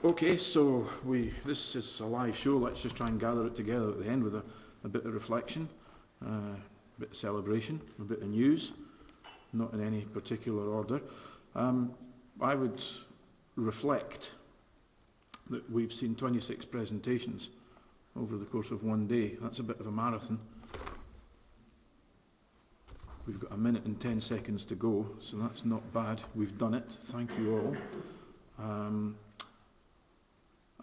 Okay, so this is a live show. Let's just try and gather it together at the end with a bit of reflection, a bit of celebration, a bit of news, not in any particular order. I would reflect that we've seen 26 presentations over the course of one day. That's a bit of a marathon. We've got 1 minute and 10 seconds to go, so that's not bad. We've done it. Thank you all.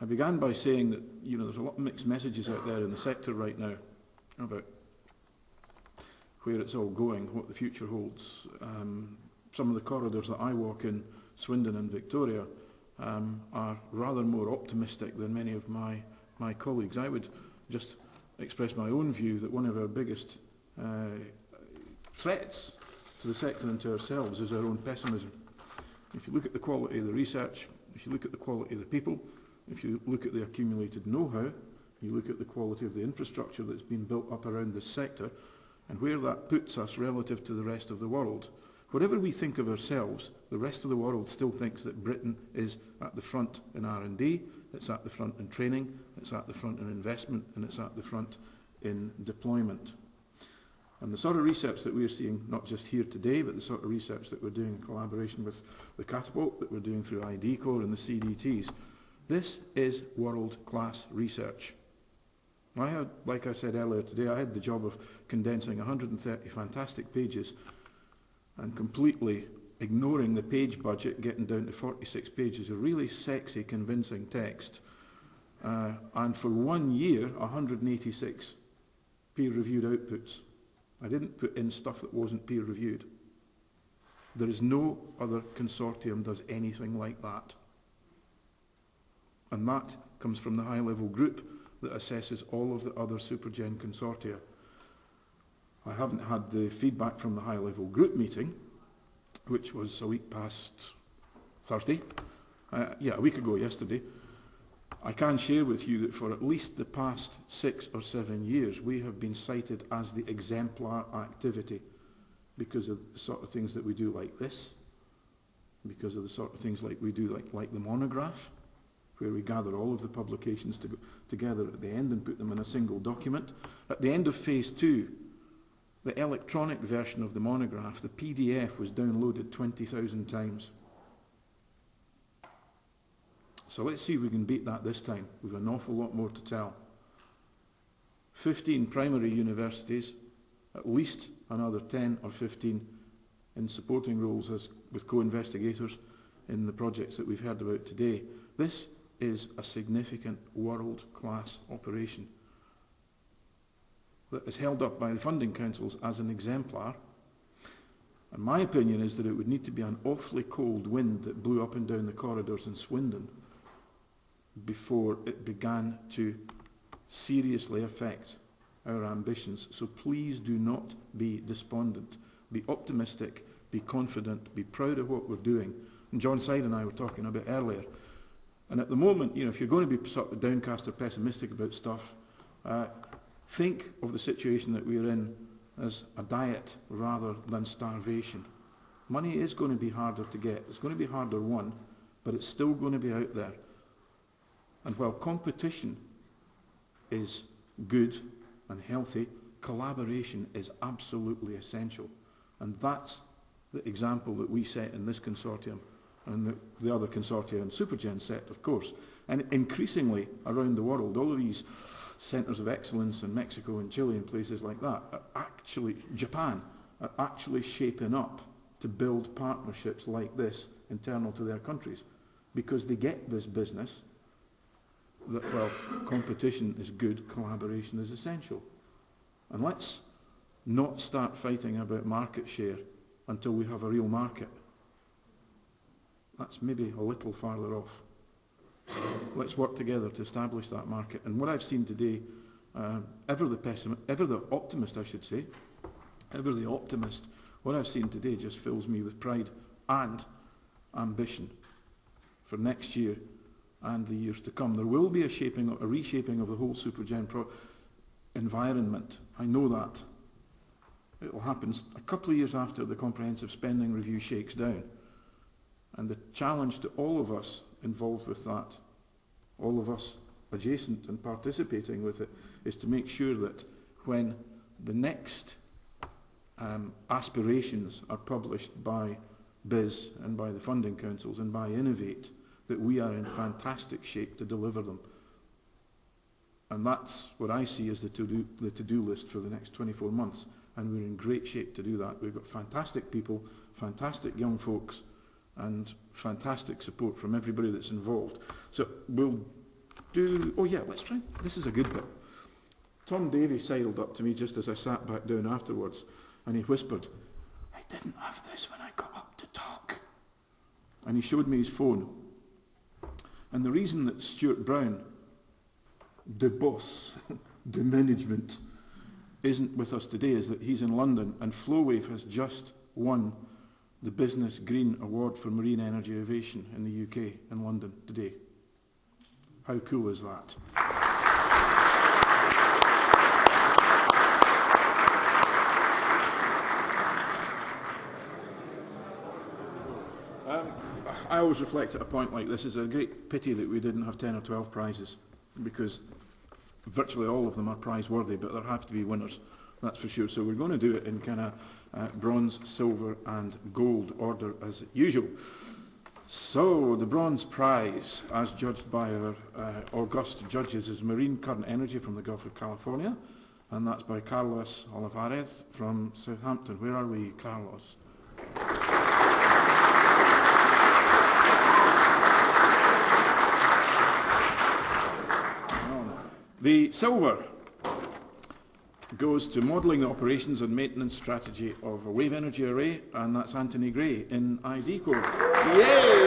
I began by saying that, you know, there's a lot of mixed messages out there in the sector right now about where it's all going, what the future holds. Some of the corridors that I walk in, Swindon and Victoria, are rather more optimistic than many of my colleagues. I would just express my own view that one of our biggest threats to the sector and to ourselves is our own pessimism. If you look at the quality of the research, if you look at the quality of the people, if you look at the accumulated know-how, you look at the quality of the infrastructure that's been built up around this sector, and where that puts us relative to the rest of the world. Whatever we think of ourselves, the rest of the world still thinks that Britain is at the front in R&D, it's at the front in training, it's at the front in investment, and it's at the front in deployment. And the sort of research that we're seeing, not just here today, but the sort of research that we're doing in collaboration with the Catapult, that we're doing through ID Core and the CDTs, this is world-class research. I had, like I said earlier today, I had the job of condensing 130 fantastic pages and completely ignoring the page budget, getting down to 46 pages of really sexy, convincing text. And for 1 year, 186 peer-reviewed outputs. I didn't put in stuff that wasn't peer-reviewed. There is no other consortium does anything like that. And that comes from the high-level group that assesses all of the other SuperGen consortia. I haven't had the feedback from the high-level group meeting, which was a week past Thursday. A week ago yesterday. I can share with you that for at least the past 6 or 7 years, we have been cited as the exemplar activity because of the sort of things that we do like this, because of the sort of things like we do like the monograph, where we gather all of the publications together at the end and put them in a single document. At the end of phase 2, the electronic version of the monograph, the PDF, was downloaded 20,000 times. So let's see if we can beat that this time. We've an awful lot more to tell. 15 primary universities, at least another 10 or 15 in supporting roles with co-investigators in the projects that we've heard about today. This is a significant world-class operation that is held up by the funding councils as an exemplar. And my opinion is that it would need to be an awfully cold wind that blew up and down the corridors in Swindon before it began to seriously affect our ambitions. So please do not be despondent. Be optimistic, be confident, be proud of what we're doing. And John Side and I were talking a bit earlier. And at the moment, you know, if you're going to be sort of downcast or pessimistic about stuff, think of the situation that we're in as a diet rather than starvation. Money is going to be harder to get. It's going to be harder won, but it's still going to be out there. And while competition is good and healthy, collaboration is absolutely essential. And that's the example that we set in this consortium and the other consortia and SuperGen set, of course. And increasingly around the world, all of these centres of excellence in Mexico and Chile and places like that, Japan, are actually shaping up to build partnerships like this internal to their countries, because they get this business that, well, competition is good, collaboration is essential. And let's not start fighting about market share until we have a real market. That's maybe a little farther off. Let's work together to establish that market. And what I've seen today, ever the optimist, I should say, ever the optimist, what I've seen today just fills me with pride and ambition for next year and the years to come. There will be a reshaping of the whole SuperGen environment. I know that. It will happen a couple of years after the comprehensive spending review shakes down. And the challenge to all of us involved with that all of us adjacent and participating with it, is to make sure that when the next aspirations are published by BIS and by the funding councils and by Innovate, that we are in fantastic shape to deliver them. And that's what I see as the to-do list for the next 24 months. And we're in great shape to do that. We've got fantastic people, fantastic young folks, and fantastic support from everybody that's involved. So we'll do... Oh yeah, let's try... This is a good bit. Tom Davey sidled up to me just as I sat back down afterwards, and he whispered, "I didn't have this when I got up to talk." And he showed me his phone. And the reason that Stuart Brown, the boss, the management, isn't with us today is that he's in London, and Flowwave has just won the Business Green Award for Marine Energy Innovation in the UK in London today. How cool is that? I always reflect at a point like this. It's a great pity that we didn't have 10 or 12 prizes, because virtually all of them are prize worthy, but there have to be winners, that's for sure. So we're going to do it in kind of bronze, silver and gold order as usual. So the bronze prize, as judged by our august judges, is Marine Current Energy from the Gulf of California, and that's by Carlos Olivarez from Southampton. Where are we, Carlos? The silver goes to modelling the operations and maintenance strategy of a wave energy array, and that's Anthony Gray in ID Corps. Yay!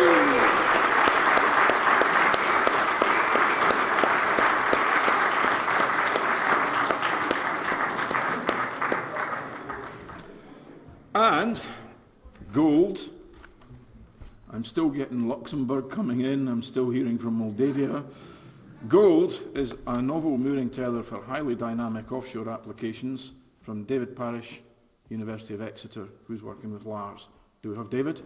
And gold, I'm still getting Luxembourg coming in, I'm still hearing from Moldavia. Gold is a novel mooring tether for highly dynamic offshore applications from David Parish, University of Exeter, who's working with Lars. Do we have David?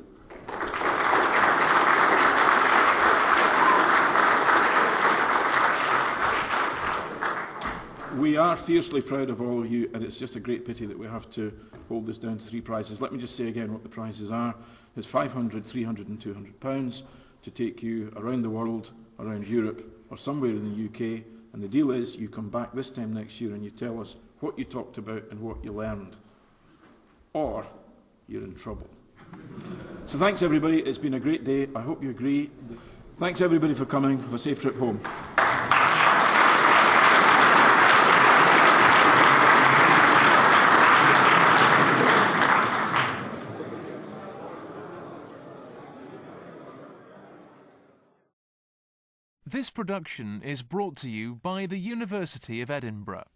We are fiercely proud of all of you, and it's just a great pity that we have to hold this down to 3 prizes. Let me just say again what the prizes are. It's £500, £300 and £200 to take you around the world, around Europe, or somewhere in the UK, and the deal is you come back this time next year and you tell us what you talked about and what you learned, or you're in trouble. So thanks everybody, it's been a great day, I hope you agree. Thanks everybody for coming, have a safe trip home. This production is brought to you by the University of Edinburgh.